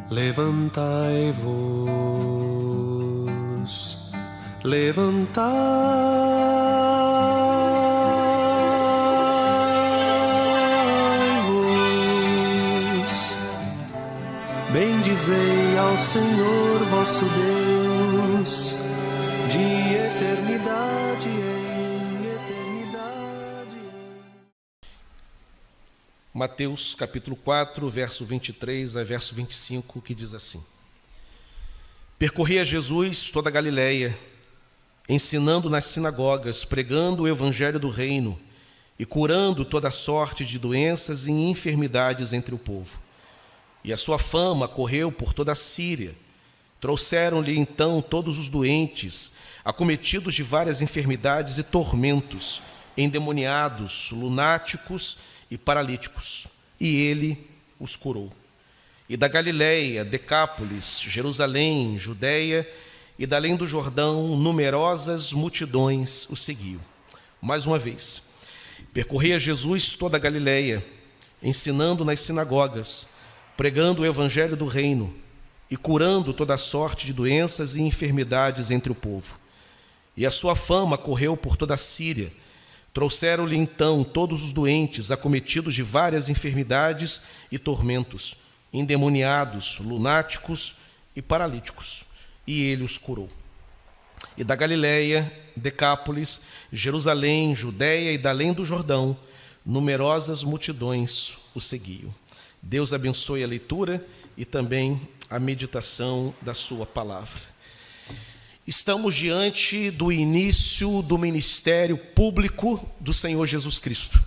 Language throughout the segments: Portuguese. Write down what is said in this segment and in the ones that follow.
Levantai-vos, levantai-vos, bendizei ao Senhor vosso Deus, de eternidade em eternidade. Mateus capítulo 4, verso 23 a verso 25, que diz assim: Percorria Jesus toda a Galileia, ensinando nas sinagogas, pregando o evangelho do reino e curando toda sorte de doenças e enfermidades entre o povo. E a sua fama correu por toda a Síria. Trouxeram-lhe então todos os doentes, acometidos de várias enfermidades e tormentos, endemoniados, lunáticos e paralíticos, e ele os curou. E da Galileia, Decápolis, Jerusalém, Judeia e da além do Jordão, numerosas multidões o seguiam. Mais uma vez, percorria Jesus toda a Galileia, ensinando nas sinagogas, pregando o evangelho do reino e curando toda sorte de doenças e enfermidades entre o povo. E a sua fama correu por toda a Síria. Trouxeram-lhe então todos os doentes, acometidos de várias enfermidades e tormentos, endemoniados, lunáticos e paralíticos, e ele os curou. E da Galileia, Decápolis, Jerusalém, Judeia e da além do Jordão, numerosas multidões o seguiam. Deus abençoe a leitura e também a meditação da sua palavra. Estamos diante do início do ministério público do Senhor Jesus Cristo.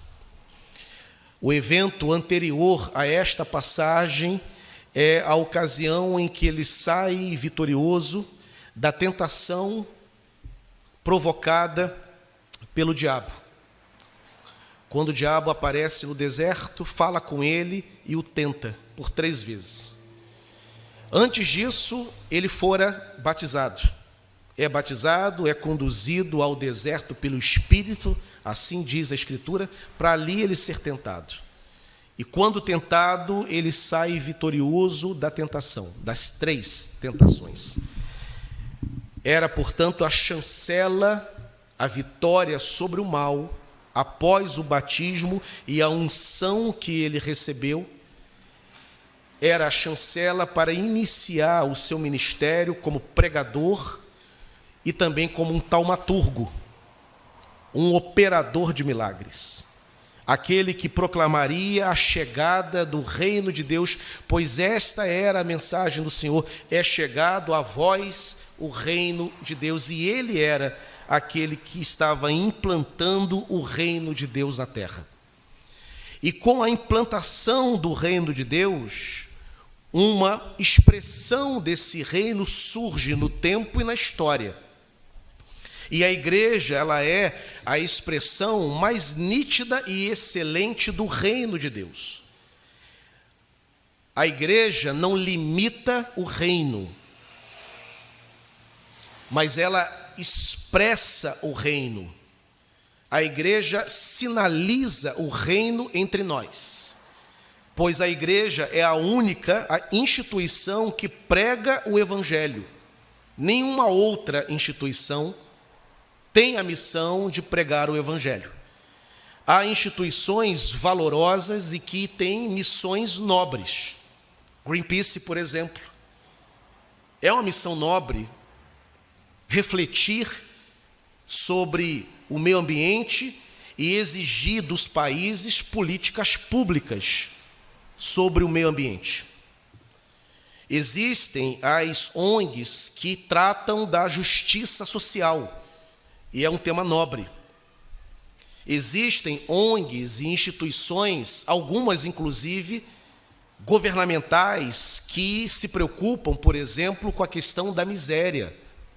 O evento anterior a esta passagem é a ocasião em que ele sai vitorioso da tentação provocada pelo diabo. Quando o diabo aparece no deserto, fala com ele e o tenta por 3 vezes. Antes disso, ele fora batizado. É batizado, é conduzido ao deserto pelo Espírito, assim diz a Escritura, para ali ele ser tentado. E quando tentado, ele sai vitorioso da tentação, das 3 tentações. Era, portanto, a chancela, a vitória sobre o mal, após o batismo e a unção que ele recebeu, era a chancela para iniciar o seu ministério como pregador e também como um taumaturgo, um operador de milagres, aquele que proclamaria a chegada do reino de Deus, pois esta era a mensagem do Senhor: é chegado a vós o reino de Deus, e ele era aquele que estava implantando o reino de Deus na terra. E com a implantação do reino de Deus, uma expressão desse reino surge no tempo e na história. E a igreja, ela é a expressão mais nítida e excelente do reino de Deus. A igreja não limita o reino, mas ela expressa o reino. A igreja sinaliza o reino entre nós, pois a igreja é a única instituição que prega o evangelho. Nenhuma outra instituição tem a missão de pregar o evangelho. Há instituições valorosas e que têm missões nobres. Greenpeace, por exemplo, é uma missão nobre refletir sobre o meio ambiente e exigir dos países políticas públicas sobre o meio ambiente. Existem as ONGs que tratam da justiça social, e é um tema nobre. Existem ONGs e instituições, algumas inclusive governamentais, que se preocupam, por exemplo, com a questão da miséria,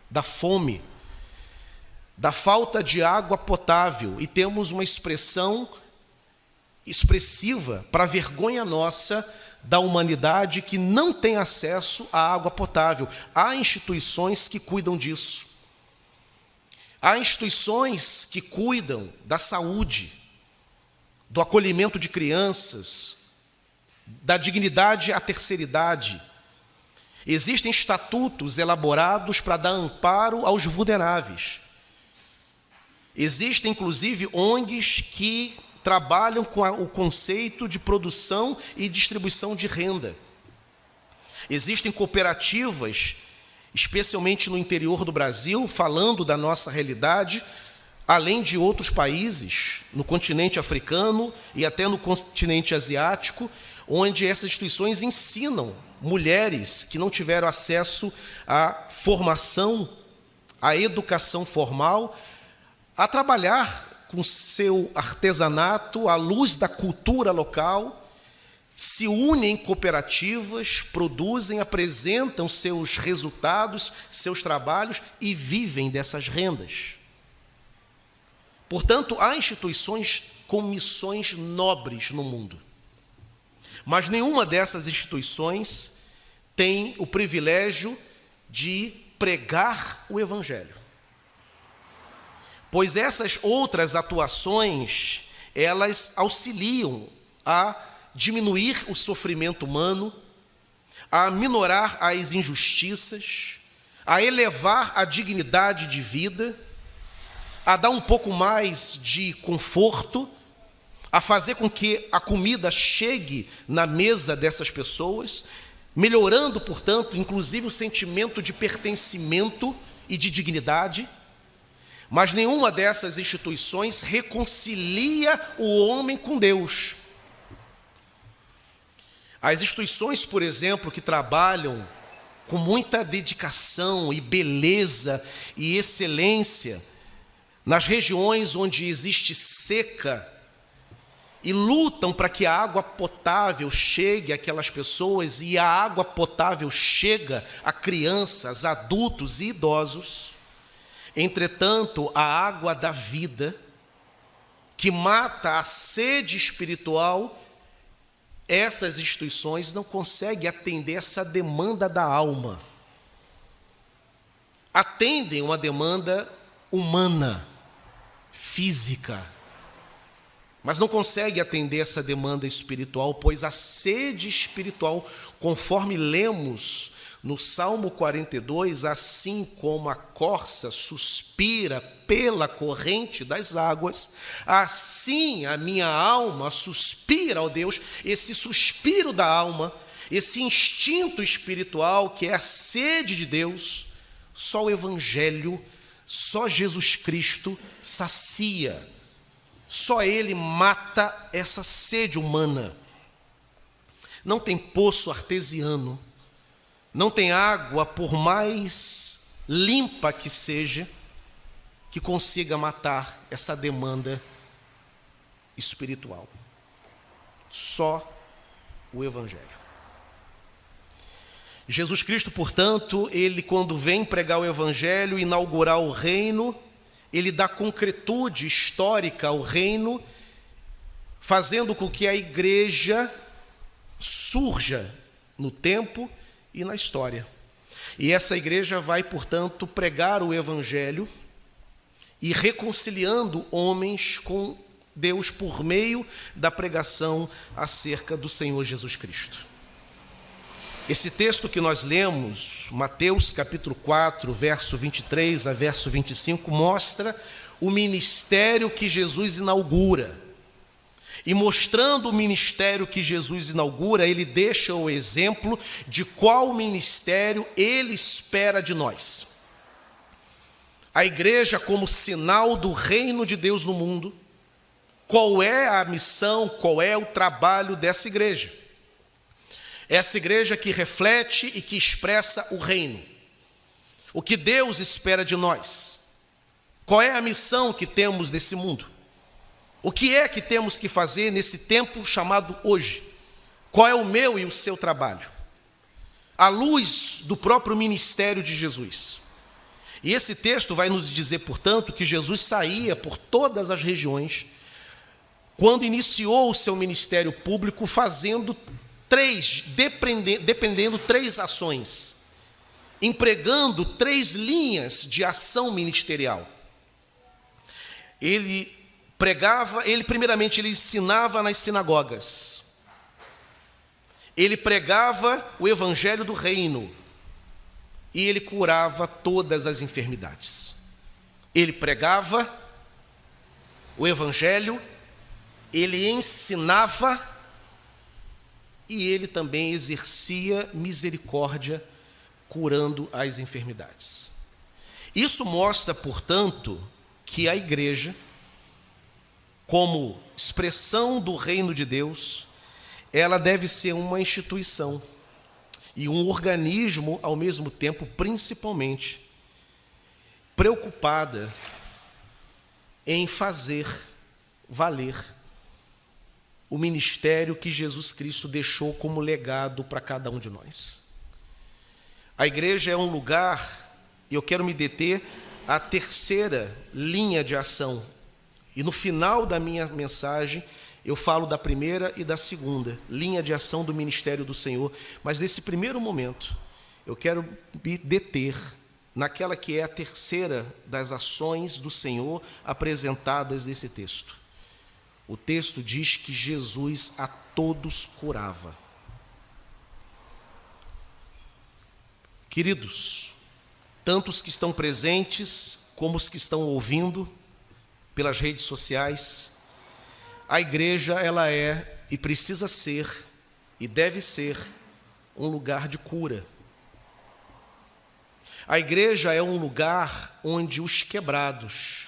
da fome, da falta de água potável, e temos uma expressão expressiva para a vergonha nossa da humanidade que não tem acesso à água potável. Há instituições que cuidam disso. Há instituições que cuidam da saúde, do acolhimento de crianças, da dignidade à terceira idade. Existem estatutos elaborados para dar amparo aos vulneráveis. Existem, inclusive, ONGs que trabalham com o conceito de produção e distribuição de renda. Existem cooperativas, especialmente no interior do Brasil, falando da nossa realidade, além de outros países, no continente africano e até no continente asiático, onde essas instituições ensinam mulheres que não tiveram acesso à formação, à educação formal, a trabalhar com seu artesanato à luz da cultura local, se unem em cooperativas, produzem, apresentam seus resultados, seus trabalhos e vivem dessas rendas. Portanto, há instituições com missões nobres no mundo. Mas nenhuma dessas instituições tem o privilégio de pregar o Evangelho. Pois essas outras atuações, elas auxiliam a diminuir o sofrimento humano, a minorar as injustiças, a elevar a dignidade de vida, a dar um pouco mais de conforto, a fazer com que a comida chegue na mesa dessas pessoas, melhorando, portanto, inclusive o sentimento de pertencimento e de dignidade. Mas nenhuma dessas instituições reconcilia o homem com Deus. As instituições, por exemplo, que trabalham com muita dedicação e beleza e excelência nas regiões onde existe seca e lutam para que a água potável chegue àquelas pessoas e a água potável chega a crianças, adultos e idosos. Entretanto, a água da vida, que mata a sede espiritual, essas instituições não conseguem atender essa demanda da alma. Atendem uma demanda humana, física, mas não conseguem atender essa demanda espiritual, pois a sede espiritual, conforme lemos no Salmo 42, assim como a corça suspira pela corrente das águas, assim a minha alma suspira ao Deus. Esse suspiro da alma, esse instinto espiritual que é a sede de Deus, só o Evangelho, só Jesus Cristo sacia. Só Ele mata essa sede humana. Não tem poço artesiano, não tem água, por mais limpa que seja, que consiga matar essa demanda espiritual. Só o Evangelho. Jesus Cristo, portanto, Ele, quando vem pregar o Evangelho, inaugurar o reino, Ele dá concretude histórica ao reino, fazendo com que a igreja surja no tempo e na história. E essa igreja vai, portanto, pregar o Evangelho e reconciliando homens com Deus por meio da pregação acerca do Senhor Jesus Cristo. Esse texto que nós lemos, Mateus capítulo 4, verso 23 a verso 25, mostra o ministério que Jesus inaugura. E mostrando o ministério que Jesus inaugura, ele deixa o exemplo de qual ministério ele espera de nós. A igreja como sinal do reino de Deus no mundo. Qual é a missão, qual é o trabalho dessa igreja? Essa igreja que reflete e que expressa o reino. O que Deus espera de nós. Qual é a missão que temos nesse mundo? O que é que temos que fazer nesse tempo chamado hoje? Qual é o meu e o seu trabalho? À luz do próprio ministério de Jesus. E esse texto vai nos dizer, portanto, que Jesus saía por todas as regiões, quando iniciou o seu ministério público, fazendo dependendo três ações, empregando 3 linhas de ação ministerial. Ele pregava, primeiramente ele ensinava nas sinagogas. Ele pregava o evangelho do reino, e ele curava todas as enfermidades. Ele pregava o evangelho, ele ensinava e ele também exercia misericórdia, curando as enfermidades. Isso mostra, portanto, que a igreja, como expressão do reino de Deus, ela deve ser uma instituição e um organismo, ao mesmo tempo, principalmente, preocupada em fazer valer o ministério que Jesus Cristo deixou como legado para cada um de nós. A igreja é um lugar, e eu quero me deter à terceira linha de ação. E no final da minha mensagem, eu falo da primeira e da segunda linha de ação do ministério do Senhor. Mas nesse primeiro momento, eu quero me deter naquela que é a terceira das ações do Senhor apresentadas nesse texto. O texto diz que Jesus a todos curava. Queridos, tanto os que estão presentes como os que estão ouvindo pelas redes sociais, a igreja ela é e precisa ser e deve ser um lugar de cura. A igreja é um lugar onde os quebrados,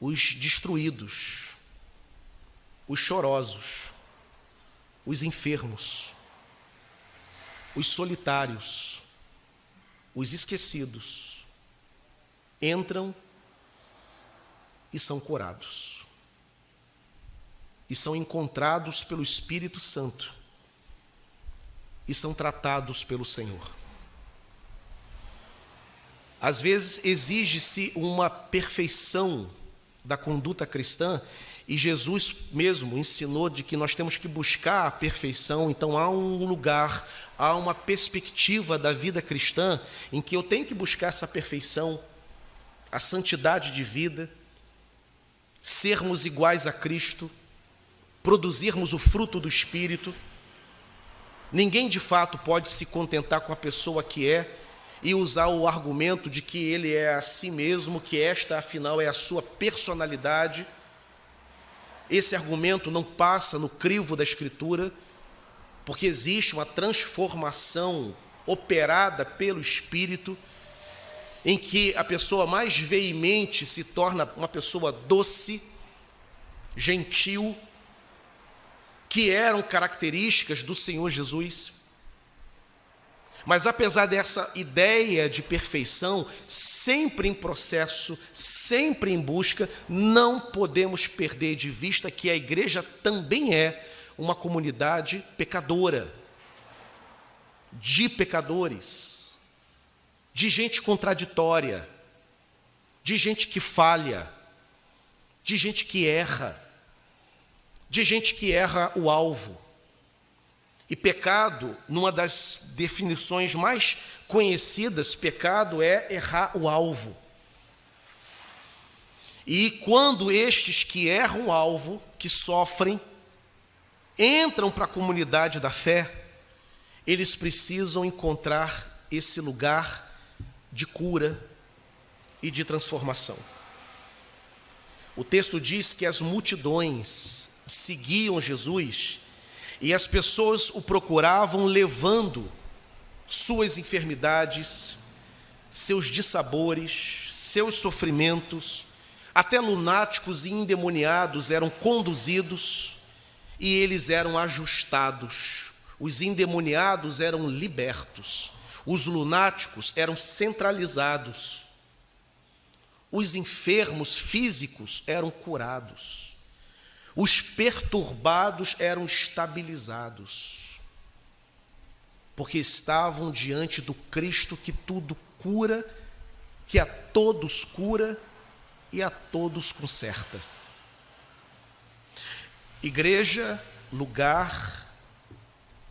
os destruídos, os chorosos, os enfermos, os solitários, os esquecidos, entram e são curados. E são encontrados pelo Espírito Santo. E são tratados pelo Senhor. Às vezes exige-se uma perfeição da conduta cristã, e Jesus mesmo ensinou de que nós temos que buscar a perfeição. Então há um lugar, há uma perspectiva da vida cristã em que eu tenho que buscar essa perfeição, a santidade de vida, sermos iguais a Cristo, produzirmos o fruto do Espírito. Ninguém de fato pode se contentar com a pessoa que é e usar o argumento de que ele é a si mesmo, que esta afinal é a sua personalidade. Esse argumento não passa no crivo da Escritura, porque existe uma transformação operada pelo Espírito, em que a pessoa mais veemente se torna uma pessoa doce, gentil, que eram características do Senhor Jesus. Mas apesar dessa ideia de perfeição, sempre em processo, sempre em busca, não podemos perder de vista que a igreja também é uma comunidade pecadora, de pecadores, de gente contraditória, de gente que falha, de gente que erra, o alvo. E pecado, numa das definições mais conhecidas, pecado é errar o alvo. E quando estes que erram o alvo, que sofrem, entram para a comunidade da fé, eles precisam encontrar esse lugar de cura e de transformação. O texto diz que as multidões seguiam Jesus e as pessoas o procuravam levando suas enfermidades, seus dissabores, seus sofrimentos. Até lunáticos e endemoniados eram conduzidos e eles eram ajustados. Os endemoniados eram libertos. Os lunáticos eram centralizados. Os enfermos físicos eram curados. Os perturbados eram estabilizados, porque estavam diante do Cristo que tudo cura, que a todos cura e a todos conserta. Igreja, lugar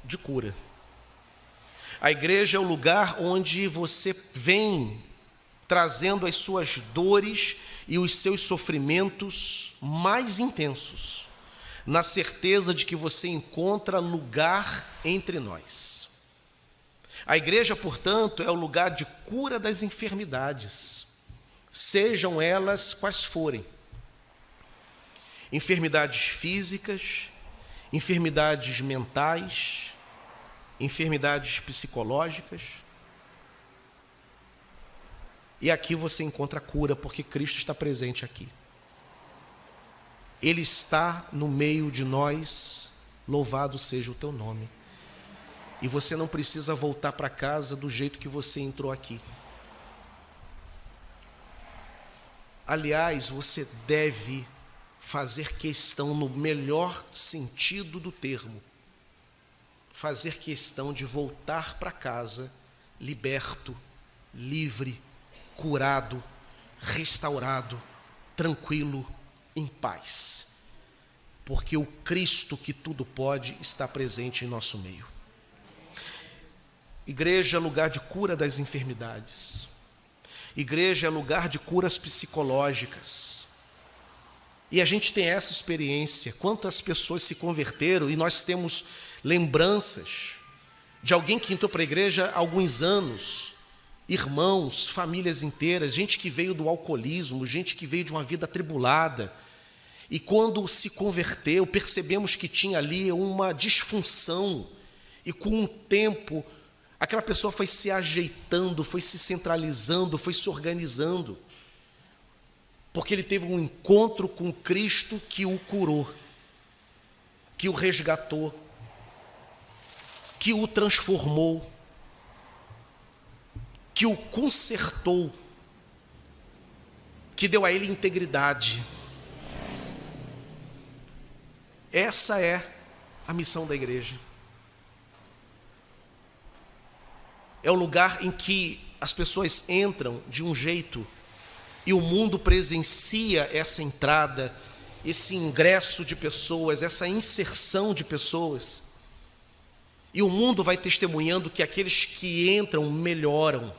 de cura. A igreja é o lugar onde você vem trazendo as suas dores e os seus sofrimentos mais intensos, na certeza de que você encontra lugar entre nós. A igreja, portanto, é o lugar de cura das enfermidades, sejam elas quais forem. Enfermidades físicas, enfermidades mentais, enfermidades psicológicas. E aqui você encontra a cura, porque Cristo está presente aqui. Ele está no meio de nós, louvado seja o teu nome. E você não precisa voltar para casa do jeito que você entrou aqui. Aliás, você deve fazer questão, no melhor sentido do termo, fazer questão de voltar para casa liberto, livre, curado, restaurado, tranquilo, em paz. Porque o Cristo que tudo pode está presente em nosso meio. Igreja é lugar de cura das enfermidades. Igreja é lugar de curas psicológicas. E a gente tem essa experiência. Quantas pessoas se converteram, e nós temos lembranças de alguém que entrou para a igreja há alguns anos, irmãos, famílias inteiras, gente que veio do alcoolismo, gente que veio de uma vida atribulada, e quando se converteu, percebemos que tinha ali uma disfunção, e com o tempo, aquela pessoa foi se ajeitando, foi se centralizando, foi se organizando, porque ele teve um encontro com Cristo que o curou, que o resgatou, que o transformou, que o consertou, que deu a ele integridade. Essa é a missão da igreja. É o lugar em que as pessoas entram de um jeito e o mundo presencia essa entrada, esse ingresso de pessoas, essa inserção de pessoas. E o mundo vai testemunhando que aqueles que entram melhoram,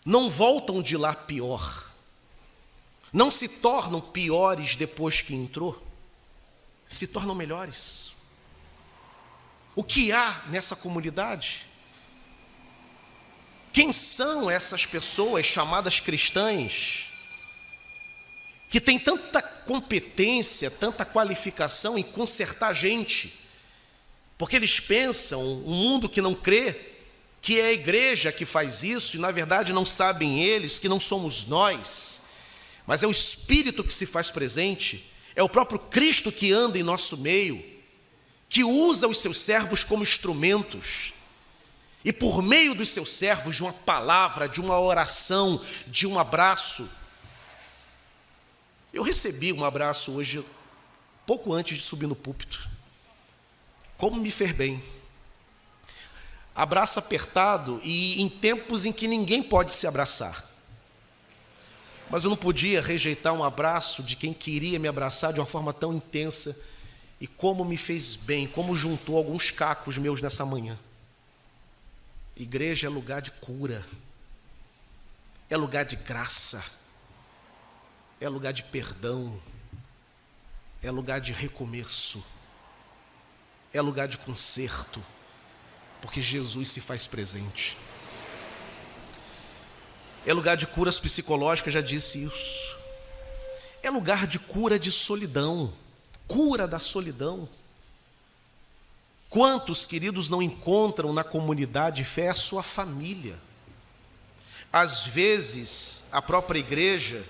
não voltam de lá pior, não se tornam piores depois que entrou, se tornam melhores. O que há nessa comunidade? Quem são essas pessoas chamadas cristãs, que têm tanta competência, tanta qualificação em consertar gente? Porque eles pensam, um mundo que não crê, que é a igreja que faz isso, e na verdade não sabem eles que não somos nós, mas é o Espírito que se faz presente, é o próprio Cristo que anda em nosso meio, que usa os seus servos como instrumentos, e por meio dos seus servos, de uma palavra, de uma oração, de um abraço. Eu recebi um abraço hoje, pouco antes de subir no púlpito. Como me fez bem. Abraço apertado e em tempos em que ninguém pode se abraçar. Mas eu não podia rejeitar um abraço de quem queria me abraçar de uma forma tão intensa. E como me fez bem, como juntou alguns cacos meus nessa manhã. Igreja é lugar de cura, é lugar de graça, é lugar de perdão, é lugar de recomeço, é lugar de conserto, porque Jesus se faz presente. É lugar de curas psicológicas, já disse isso. É lugar de cura de solidão, cura da solidão. Quantos, queridos, não encontram na comunidade de fé a sua família? Às vezes, a própria igreja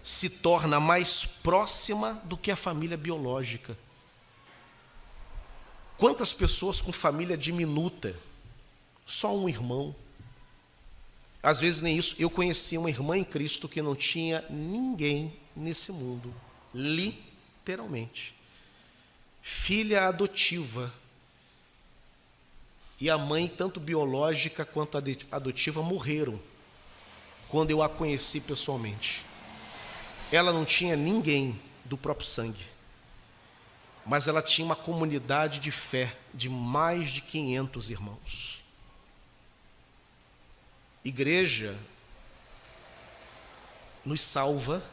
se torna mais próxima do que a família biológica. Quantas pessoas com família diminuta, só um irmão. Às vezes nem isso. Eu conheci uma irmã em Cristo que não tinha ninguém nesse mundo, literalmente. Filha adotiva. E a mãe, tanto biológica quanto adotiva, morreram quando eu a conheci pessoalmente. Ela não tinha ninguém do próprio sangue, mas ela tinha uma comunidade de fé de mais de 500 irmãos. Igreja nos salva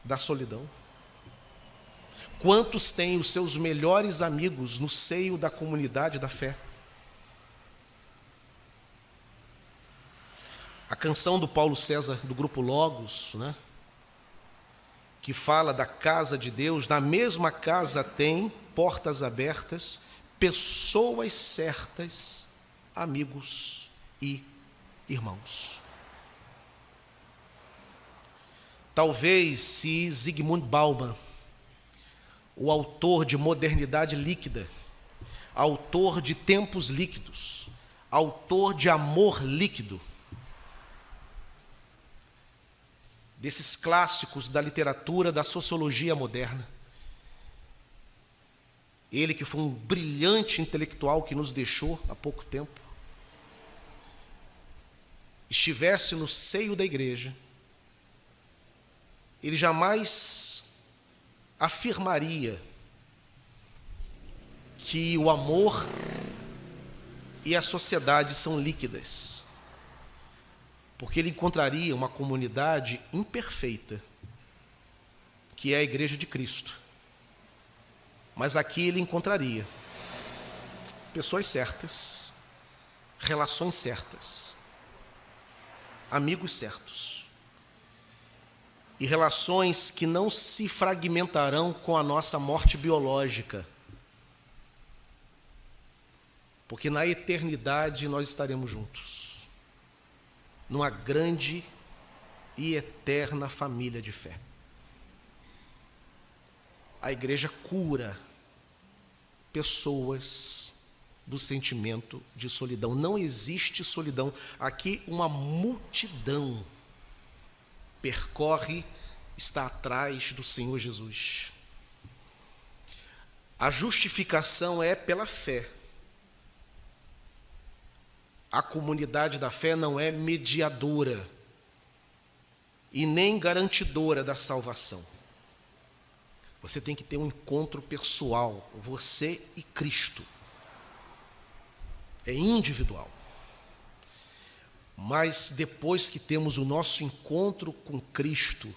da solidão. Quantos têm os seus melhores amigos no seio da comunidade da fé? canção do Paulo César, do grupo Logos, né? Que fala da casa de Deus, na mesma casa tem portas abertas, pessoas certas, amigos e irmãos. Talvez se Zygmunt Bauman, o autor de Modernidade Líquida, autor de Tempos Líquidos, autor de Amor Líquido, desses clássicos da literatura, da sociologia moderna, ele que foi um brilhante intelectual que nos deixou há pouco tempo, estivesse no seio da igreja, ele jamais afirmaria que o amor e a sociedade são líquidas, porque ele encontraria uma comunidade imperfeita, que é a Igreja de Cristo. Mas aqui ele encontraria pessoas certas, relações certas, amigos certos, e relações que não se fragmentarão com a nossa morte biológica, porque na eternidade nós estaremos juntos, numa grande e eterna família de fé. A igreja cura pessoas do sentimento de solidão. Não existe solidão. Aqui uma multidão percorre, está atrás do Senhor Jesus. A justificação é pela fé. A comunidade da fé não é mediadora e nem garantidora da salvação. Você tem que ter um encontro pessoal, você e Cristo. É individual. Mas depois que temos o nosso encontro com Cristo,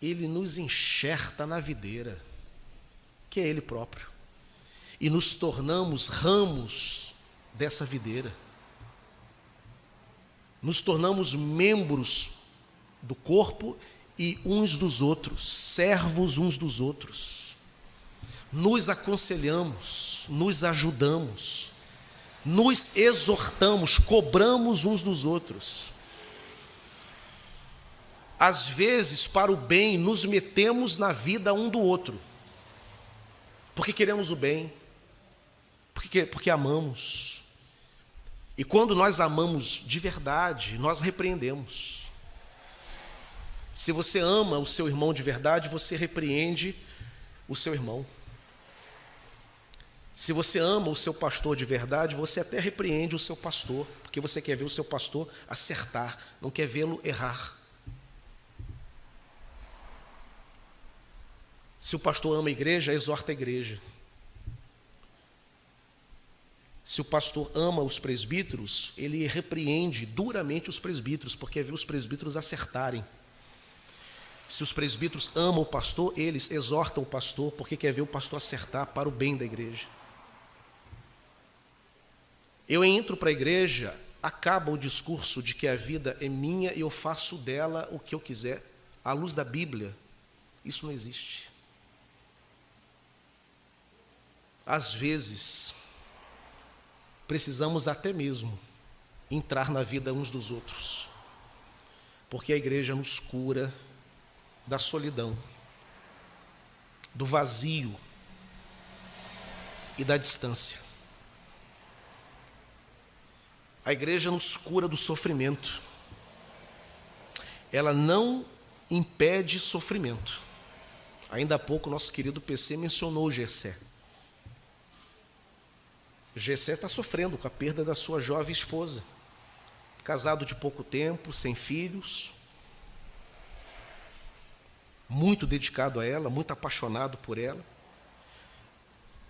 Ele nos enxerta na videira, que é Ele próprio, e nos tornamos ramos dessa videira. Nos tornamos membros do corpo e uns dos outros, servos uns dos outros. Nos aconselhamos, nos ajudamos, nos exortamos, cobramos uns dos outros. Às vezes, para o bem, nos metemos na vida um do outro, porque queremos o bem, porque amamos. E quando nós amamos de verdade, nós repreendemos. Se você ama o seu irmão de verdade, você repreende o seu irmão. Se você ama o seu pastor de verdade, você até repreende o seu pastor, porque você quer ver o seu pastor acertar, não quer vê-lo errar. Se o pastor ama a igreja, exorta a igreja. Se o pastor ama os presbíteros, ele repreende duramente os presbíteros, porque vê os presbíteros acertarem. Se os presbíteros amam o pastor, eles exortam o pastor, porque quer ver o pastor acertar para o bem da igreja. Eu entro para a igreja, acaba o discurso de que a vida é minha e eu faço dela o que eu quiser, à luz da Bíblia. Isso não existe. Às vezes, precisamos até mesmo entrar na vida uns dos outros, porque a igreja nos cura da solidão, do vazio e da distância. A igreja nos cura do sofrimento. Ela não impede sofrimento. Ainda há pouco nosso querido PC mencionou o Gessé. Gessé está sofrendo com a perda da sua jovem esposa, casado de pouco tempo, sem filhos, muito dedicado a ela, muito apaixonado por ela.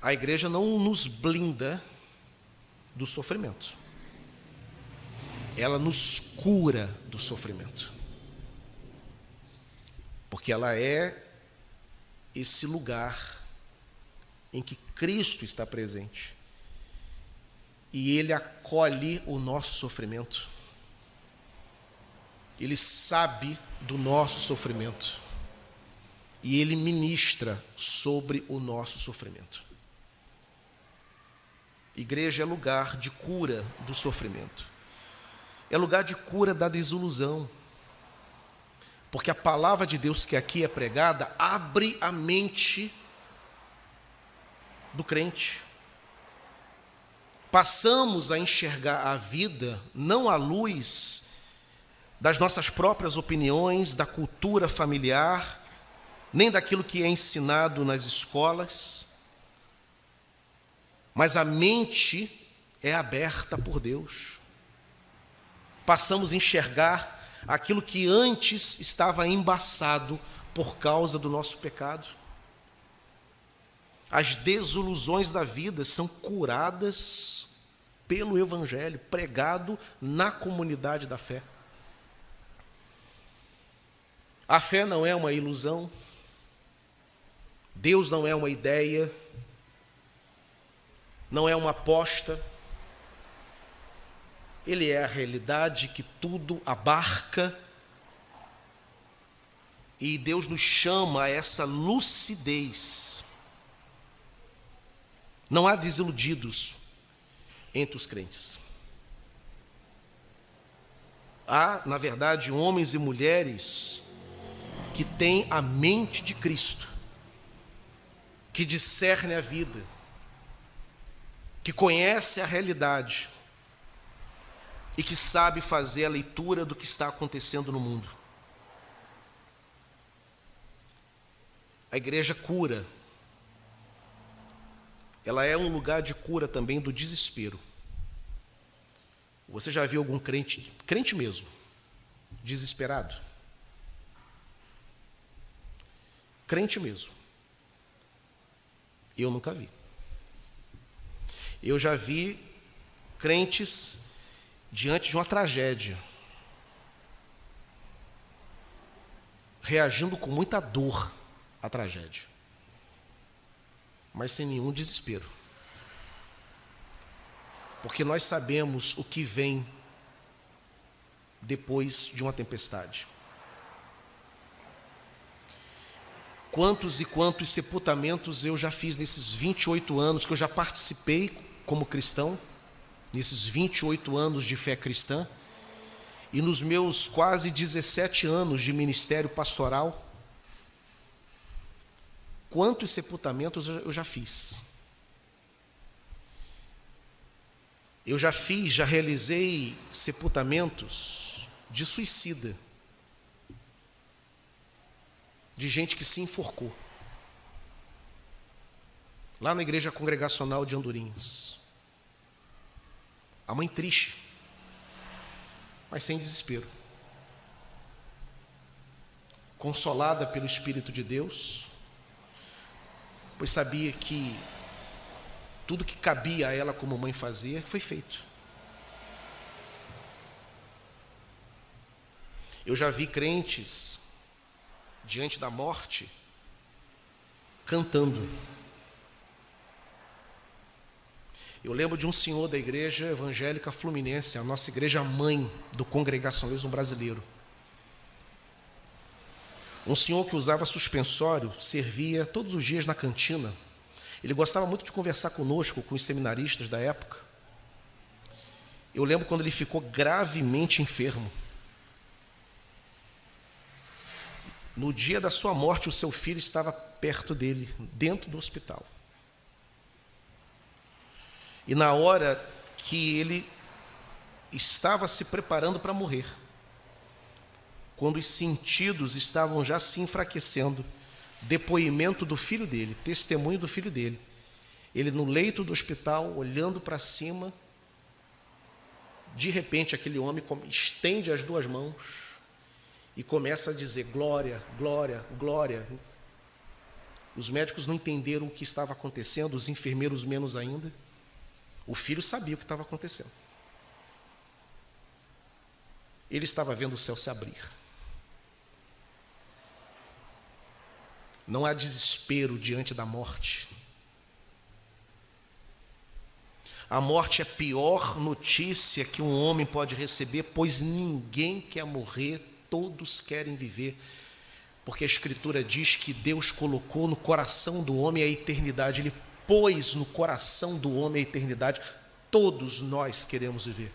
A igreja não nos blinda do sofrimento, ela nos cura do sofrimento, porque ela é esse lugar em que Cristo está presente. E Ele acolhe o nosso sofrimento. Ele sabe do nosso sofrimento e Ele ministra sobre o nosso sofrimento. Igreja é lugar de cura do sofrimento, é lugar de cura da desilusão, porque a palavra de Deus que aqui é pregada abre a mente do crente. Passamos a enxergar a vida não à luz das nossas próprias opiniões, da cultura familiar, nem daquilo que é ensinado nas escolas, mas a mente é aberta por Deus. Passamos a enxergar aquilo que antes estava embaçado por causa do nosso pecado. As desilusões da vida são curadas pelo Evangelho, pregado na comunidade da fé. A fé não é uma ilusão, Deus não é uma ideia, não é uma aposta, Ele é a realidade que tudo abarca, e Deus nos chama a essa lucidez. Não há desiludidos entre os crentes. Há, na verdade, homens e mulheres que têm a mente de Cristo, que discernem a vida, que conhecem a realidade e que sabem fazer a leitura do que está acontecendo no mundo. A igreja cura. Ela é um lugar de cura também do desespero. Você já viu algum crente mesmo, desesperado? Crente mesmo. Eu nunca vi. Eu já vi crentes diante de uma tragédia, reagindo com muita dor à tragédia, mas sem nenhum desespero. Porque nós sabemos o que vem depois de uma tempestade. Quantos e quantos sepultamentos eu já fiz nesses 28 anos que eu já participei como cristão, nesses 28 anos de fé cristã, e nos meus quase 17 anos de ministério pastoral. Quantos sepultamentos eu já fiz? Eu já realizei sepultamentos de suicida, de gente que se enforcou, lá na igreja congregacional de Andorinhas. A mãe triste, mas sem desespero, consolada pelo Espírito de Deus, pois sabia que tudo que cabia a ela como mãe fazer foi feito. Eu já vi crentes diante da morte cantando. Eu lembro de um senhor da igreja evangélica fluminense, a nossa igreja mãe do congregacionalismo brasileiro. Um senhor que usava suspensório, servia todos os dias na cantina. Ele gostava muito de conversar conosco, com os seminaristas da época. Eu lembro quando ele ficou gravemente enfermo. No dia da sua morte, o seu filho estava perto dele, dentro do hospital. E na hora que ele estava se preparando para morrer, quando os sentidos estavam já se enfraquecendo, depoimento do filho dele, testemunho do filho dele, ele no leito do hospital, olhando para cima, de repente aquele homem estende as duas mãos e começa a dizer glória, glória, glória. Os médicos não entenderam o que estava acontecendo, os enfermeiros menos ainda. O filho sabia o que estava acontecendo. Ele estava vendo o céu se abrir. Não há desespero diante da morte. A morte é a pior notícia que um homem pode receber, pois ninguém quer morrer todos querem viver, porque a Escritura diz que Deus colocou no coração do homem a eternidade, Ele pôs no coração do homem a eternidade. Todos nós queremos viver.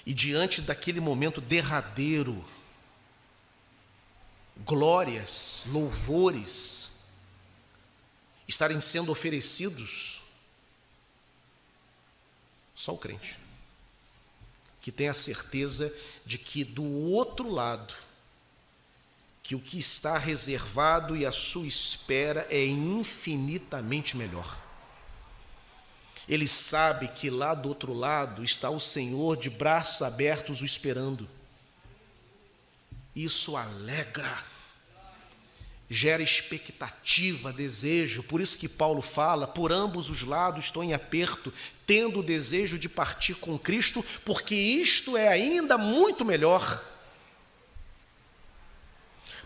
E diante daquele momento derradeiro, glórias, louvores estarem sendo oferecidos, só o crente que tem a certeza de que do outro lado, que o que está reservado e a sua espera é infinitamente melhor. Ele sabe que lá do outro lado está o Senhor de braços abertos o esperando. Isso alegra, gera expectativa, desejo. Por isso que Paulo fala, por ambos os lados estou em aperto, tendo o desejo de partir com Cristo, porque isto é ainda muito melhor.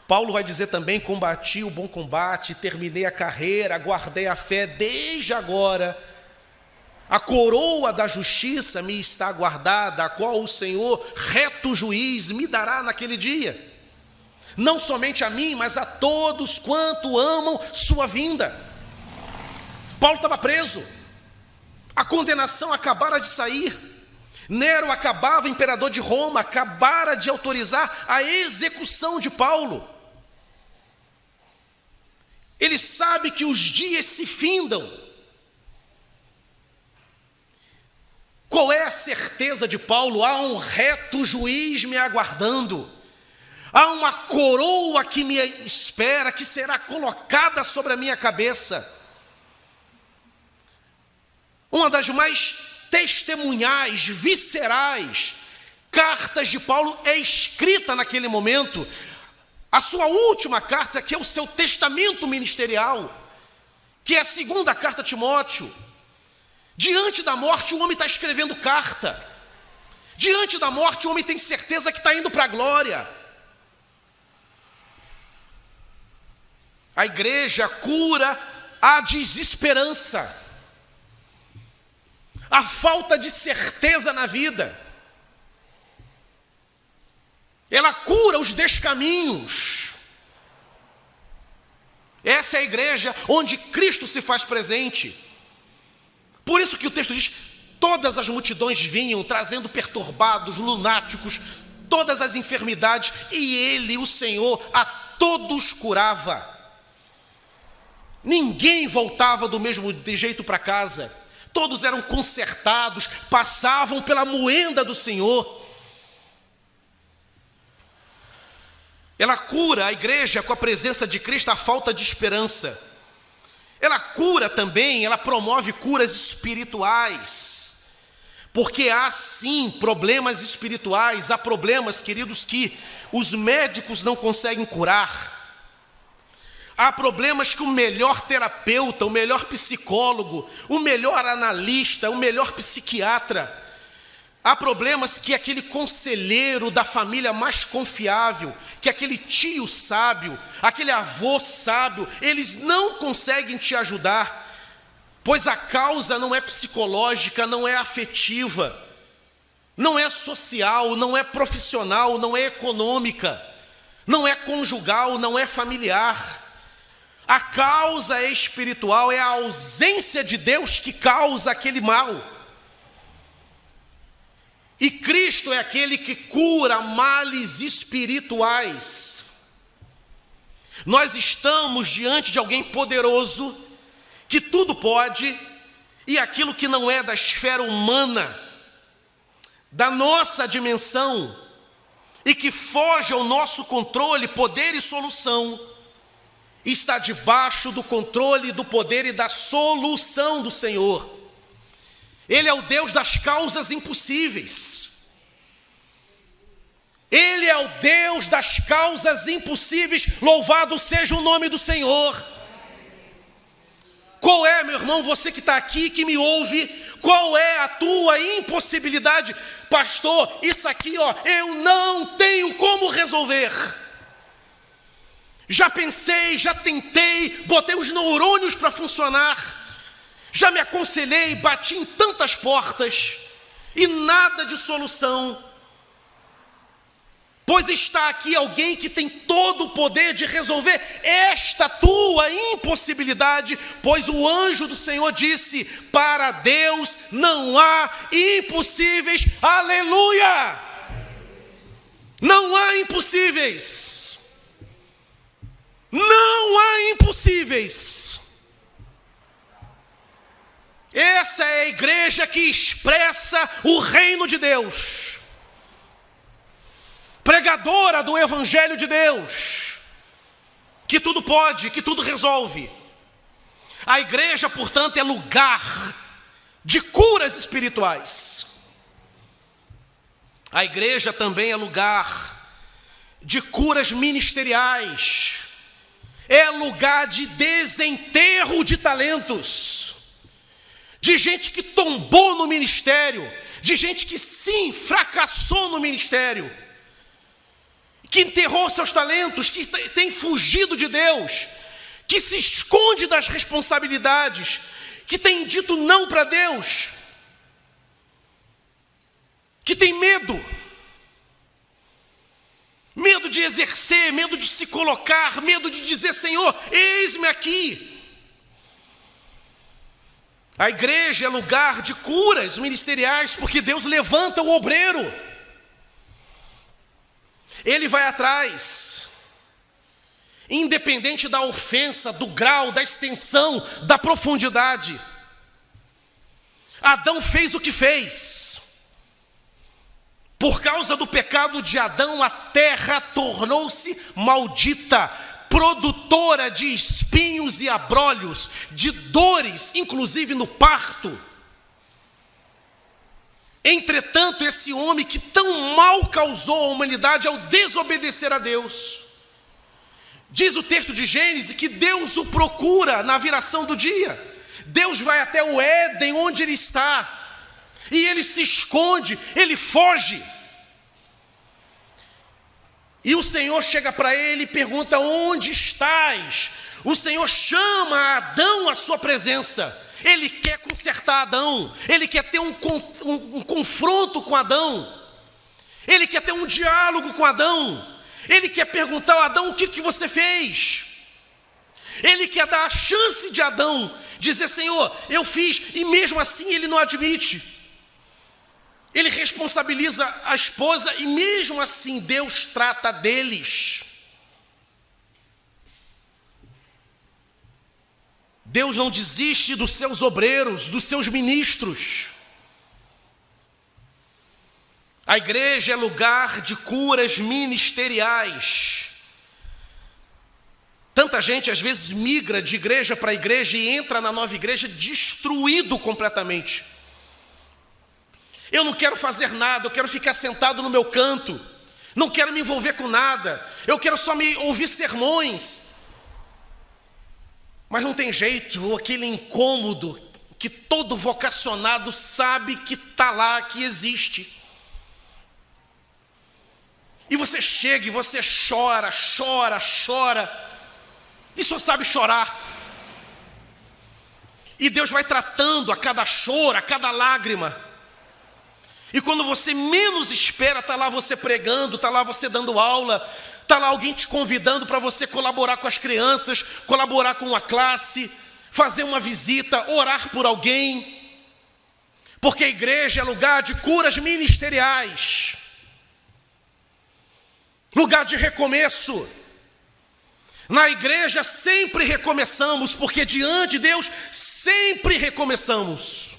Paulo vai dizer também, combati o bom combate, terminei a carreira, guardei a fé desde agora. A coroa da justiça me está guardada, a qual o Senhor, reto juiz, me dará naquele dia. Não somente a mim, mas a todos quanto amam sua vinda. Paulo estava preso. A condenação acabara de sair. Nero acabava, imperador de Roma, acabara de autorizar a execução de Paulo. Ele sabe que os dias se findam. Qual é a certeza de Paulo? Há um reto juiz me aguardando. Há uma coroa que me espera, que será colocada sobre a minha cabeça. Uma das mais testemunhais, viscerais cartas de Paulo é escrita naquele momento. A sua última carta, que é o seu testamento ministerial, que é a segunda carta a Timóteo. Diante da morte, o homem está escrevendo carta. Diante da morte, o homem tem certeza que está indo para a glória. A igreja cura a desesperança, a falta de certeza na vida. Ela cura os descaminhos. Essa é a igreja onde Cristo se faz presente. Por isso que o texto diz, todas as multidões vinham trazendo perturbados, lunáticos, todas as enfermidades, e ele, o Senhor, a todos curava. Ninguém voltava do mesmo jeito para casa. Todos eram consertados, passavam pela moenda do Senhor. Ela cura a igreja com a presença de Cristo a falta de esperança. Ela cura também, ela promove curas espirituais. Porque há sim problemas espirituais, há problemas, queridos, que os médicos não conseguem curar. Há problemas que o melhor terapeuta, o melhor psicólogo, o melhor analista, o melhor psiquiatra, há problemas que aquele conselheiro da família mais confiável, que aquele tio sábio, aquele avô sábio, eles não conseguem te ajudar, pois a causa não é psicológica, não é afetiva, não é social, não é profissional, não é econômica, não é conjugal, não é familiar. A causa é espiritual, é a ausência de Deus que causa aquele mal. E Cristo é aquele que cura males espirituais. Nós estamos diante de alguém poderoso, que tudo pode, e aquilo que não é da esfera humana, da nossa dimensão, e que foge ao nosso controle, poder e solução, está debaixo do controle, do poder e da solução do Senhor. Ele é o Deus das causas impossíveis. Ele é o Deus das causas impossíveis. Louvado seja o nome do Senhor. Qual é, meu irmão, você que está aqui, que me ouve, qual é a tua impossibilidade? Pastor, isso aqui, eu não tenho como resolver. Já pensei, já tentei, botei os neurônios para funcionar, já me aconselhei, bati em tantas portas, e nada de solução, pois está aqui alguém que tem todo o poder de resolver esta tua impossibilidade, pois o anjo do Senhor disse: para Deus não há impossíveis. Aleluia! Não há impossíveis. Não há impossíveis. Essa é a igreja que expressa o reino de Deus, pregadora do evangelho de Deus, que tudo pode, que tudo resolve. A igreja, portanto, é lugar de curas espirituais. A igreja também é lugar de curas ministeriais, é lugar de desenterro de talentos, de gente que tombou no ministério, de gente que sim, fracassou no ministério, que enterrou seus talentos, que tem fugido de Deus, que se esconde das responsabilidades, que tem dito não para Deus, que tem medo de exercer, medo de se colocar, medo de dizer: Senhor, eis-me aqui. A igreja é lugar de curas ministeriais, porque Deus levanta o obreiro. Ele vai atrás, independente da ofensa, do grau, da extensão, da profundidade. Adão fez o que fez. Por causa do pecado de Adão, a terra tornou-se maldita, produtora de espinhos e abrolhos, de dores, inclusive no parto. Entretanto, esse homem que tão mal causou à humanidade ao desobedecer a Deus, diz o texto de Gênesis que Deus o procura na viração do dia. Deus vai até o Éden, onde ele está, e ele se esconde, ele foge. E o Senhor chega para ele e pergunta: onde estás? O Senhor chama Adão à sua presença. Ele quer consertar Adão, ele quer ter um confronto com Adão, ele quer ter um diálogo com Adão, ele quer perguntar a Adão: o que você fez? Ele quer dar a chance de Adão dizer: Senhor, eu fiz, e mesmo assim ele não admite. Ele responsabiliza a esposa e mesmo assim Deus trata deles. Deus não desiste dos seus obreiros, dos seus ministros. A igreja é lugar de curas ministeriais. Tanta gente às vezes migra de igreja para igreja e entra na nova igreja destruído completamente. Eu não quero fazer nada, eu quero ficar sentado no meu canto, não quero me envolver com nada, eu quero só me ouvir sermões. Mas não tem jeito, aquele incômodo que todo vocacionado sabe que está lá, que existe. E você chega e você chora, e só sabe chorar. E Deus vai tratando a cada choro, a cada lágrima. E quando você menos espera, está lá você pregando, está lá você dando aula, está lá alguém te convidando para você colaborar com as crianças, colaborar com uma classe, fazer uma visita, orar por alguém. Porque a igreja é lugar de curas ministeriais, lugar de recomeço. Na igreja sempre recomeçamos, porque diante de Deus sempre recomeçamos.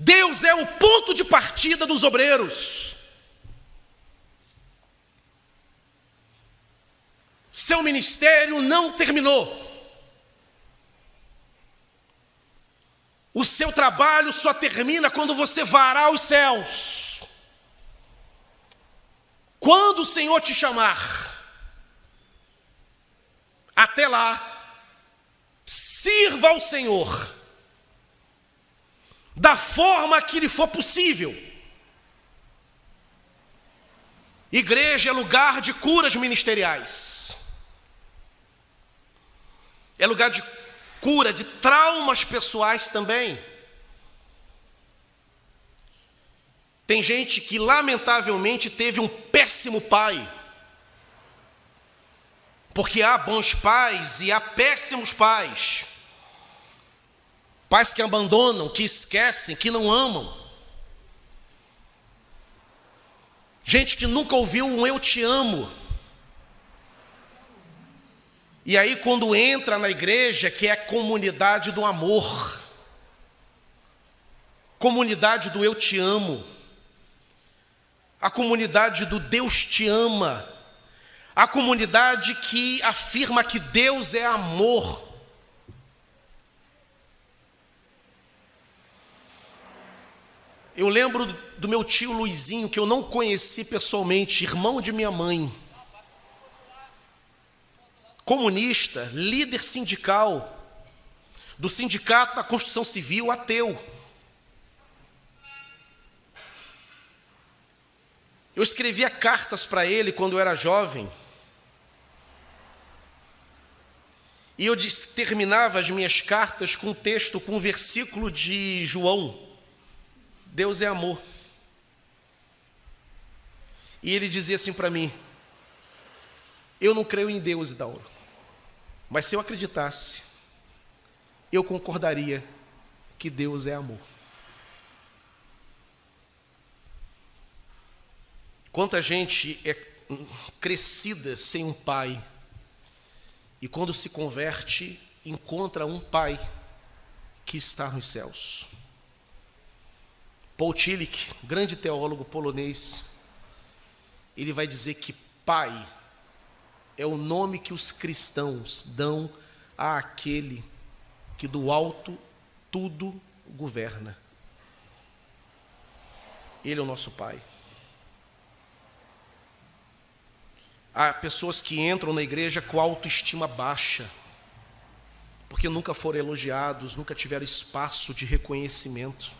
Deus é o ponto de partida dos obreiros. Seu ministério não terminou. O seu trabalho só termina quando você varar os céus. Quando o Senhor te chamar, até lá, sirva ao Senhor da forma que lhe for possível. Igreja é lugar de curas ministeriais. É lugar de cura de traumas pessoais também. Tem gente que, lamentavelmente, teve um péssimo pai. Porque há bons pais e há péssimos pais. Pais que abandonam, que esquecem, que não amam. Gente que nunca ouviu um eu te amo. E aí quando entra na igreja, que é a comunidade do amor, comunidade do eu te amo, a comunidade do Deus te ama, a comunidade que afirma que Deus é amor. Eu lembro do meu tio Luizinho, que eu não conheci pessoalmente, irmão de minha mãe, comunista, líder sindical, do Sindicato da Construção Civil, ateu. Eu escrevia cartas para ele quando eu era jovem, e eu terminava as minhas cartas com um texto, com um versículo de João: Deus é amor. E ele dizia assim para mim: eu não creio em Deus, Idauro, mas se eu acreditasse, eu concordaria que Deus é amor. Quanta gente é crescida sem um pai, e quando se converte, encontra um pai que está nos céus. Paul Tillich, grande teólogo polonês, ele vai dizer que pai é o nome que os cristãos dão àquele que do alto tudo governa. Ele é o nosso pai. Há pessoas que entram na igreja com autoestima baixa, porque nunca foram elogiados, nunca tiveram espaço de reconhecimento.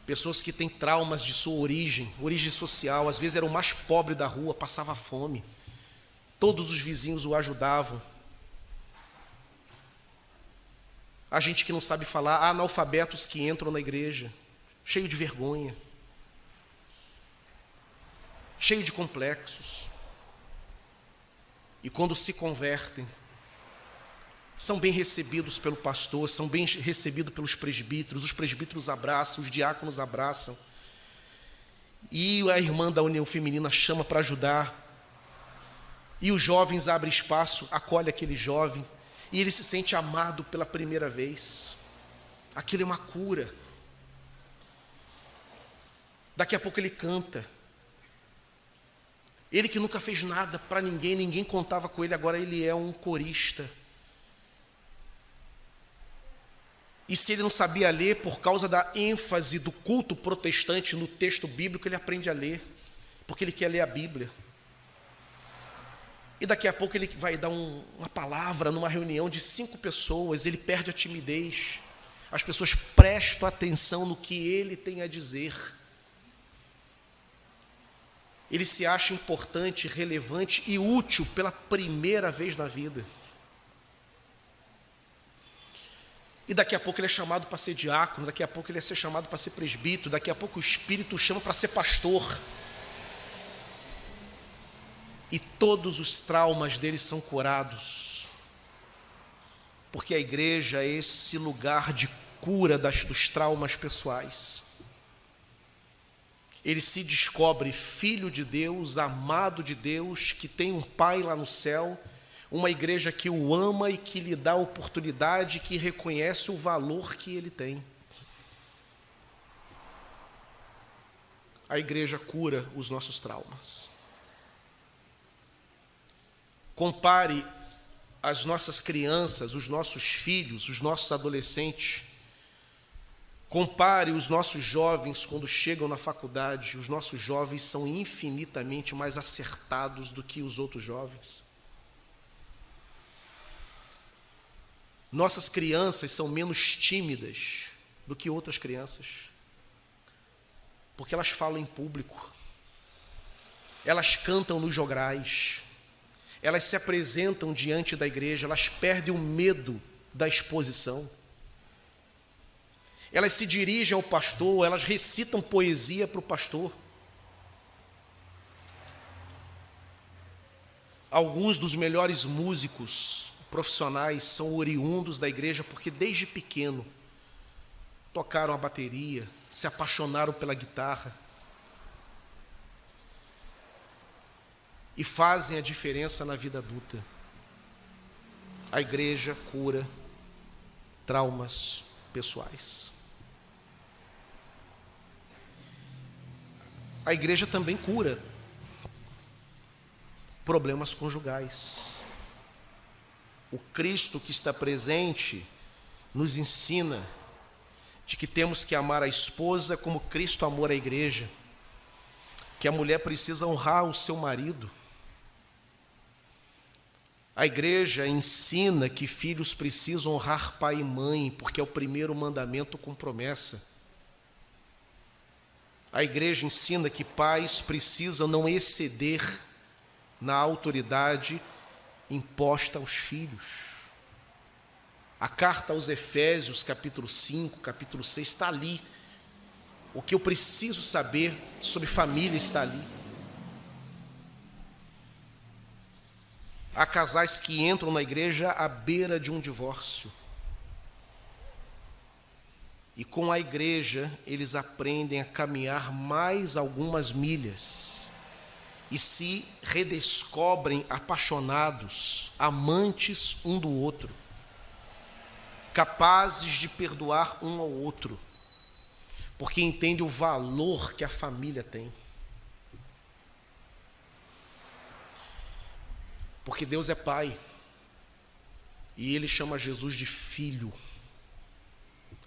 Pessoas que têm traumas de sua origem social, às vezes era o mais pobre da rua, passava fome. Todos os vizinhos o ajudavam. Há gente que não sabe falar, há analfabetos que entram na igreja, cheio de vergonha, cheio de complexos. E quando se convertem, são bem recebidos pelo pastor, são bem recebidos pelos presbíteros, os presbíteros abraçam, os diáconos abraçam. E a irmã da União Feminina chama para ajudar. E os jovens abrem espaço, acolhe aquele jovem, e ele se sente amado pela primeira vez. Aquilo é uma cura. Daqui a pouco ele canta. Ele que nunca fez nada para ninguém, ninguém contava com ele, agora ele é um corista. E se ele não sabia ler, por causa da ênfase do culto protestante no texto bíblico, ele aprende a ler, porque ele quer ler a Bíblia. E daqui a pouco ele vai dar uma palavra numa reunião de 5 pessoas, ele perde a timidez. As pessoas prestam atenção no que ele tem a dizer. Ele se acha importante, relevante e útil pela primeira vez na vida. E daqui a pouco ele é chamado para ser diácono, daqui a pouco ele é ser chamado para ser presbítero, daqui a pouco o Espírito o chama para ser pastor. E todos os traumas dele são curados. Porque a igreja é esse lugar de cura dos traumas pessoais. Ele se descobre filho de Deus, amado de Deus, que tem um pai lá no céu, uma igreja que o ama e que lhe dá a oportunidade, que reconhece o valor que ele tem. A igreja cura os nossos traumas. Compare as nossas crianças, os nossos filhos, os nossos adolescentes. Compare os nossos jovens quando chegam na faculdade. Os nossos jovens são infinitamente mais acertados do que os outros jovens. Nossas crianças são menos tímidas do que outras crianças, porque elas falam em público, elas cantam nos jograis, elas se apresentam diante da igreja, elas perdem o medo da exposição. Elas se dirigem ao pastor, elas recitam poesia para o pastor. Alguns dos melhores músicos profissionais são oriundos da igreja porque desde pequeno tocaram a bateria, se apaixonaram pela guitarra e fazem a diferença na vida adulta. A igreja cura traumas pessoais. A igreja também cura problemas conjugais. O Cristo que está presente nos ensina de que temos que amar a esposa como Cristo amou a igreja, que a mulher precisa honrar o seu marido. A igreja ensina que filhos precisam honrar pai e mãe, porque é o primeiro mandamento com promessa. A igreja ensina que pais precisam não exceder na autoridade imposta aos filhos. A carta aos Efésios, capítulo 5, capítulo 6, está ali. O que eu preciso saber sobre família está ali. Há casais que entram na igreja à beira de um divórcio. E com a igreja, eles aprendem a caminhar mais algumas milhas e se redescobrem apaixonados, amantes um do outro, capazes de perdoar um ao outro, porque entendem o valor que a família tem. Porque Deus é Pai e Ele chama Jesus de Filho.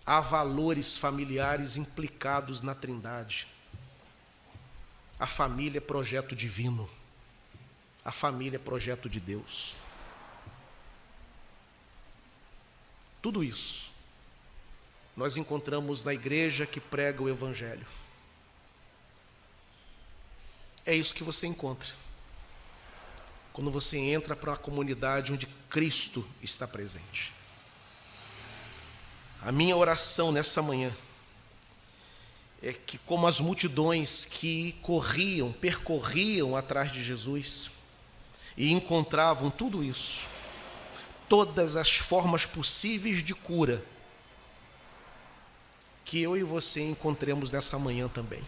Há valores familiares implicados na Trindade. A família é projeto divino. A família é projeto de Deus. Tudo isso nós encontramos na igreja que prega o Evangelho. É isso que você encontra quando você entra para uma comunidade onde Cristo está presente. A minha oração nessa manhã é que, como as multidões que percorriam atrás de Jesus e encontravam tudo isso, todas as formas possíveis de cura, que eu e você encontremos nessa manhã também.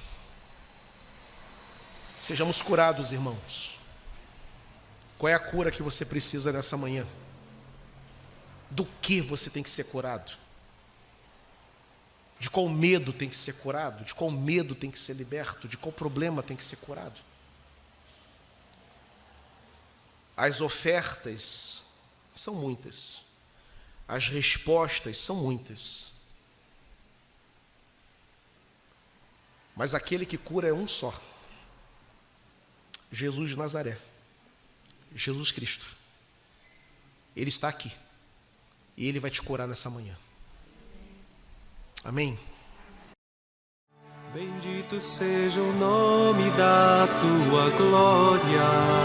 Sejamos curados, irmãos. Qual é a cura que você precisa nessa manhã? Do que você tem que ser curado? De qual medo tem que ser curado? De qual medo tem que ser liberto? De qual problema tem que ser curado? As ofertas são muitas. As respostas são muitas. Mas aquele que cura é um só. Jesus de Nazaré. Jesus Cristo. Ele está aqui. E Ele vai te curar nessa manhã. Amém? Bendito seja o nome da tua glória.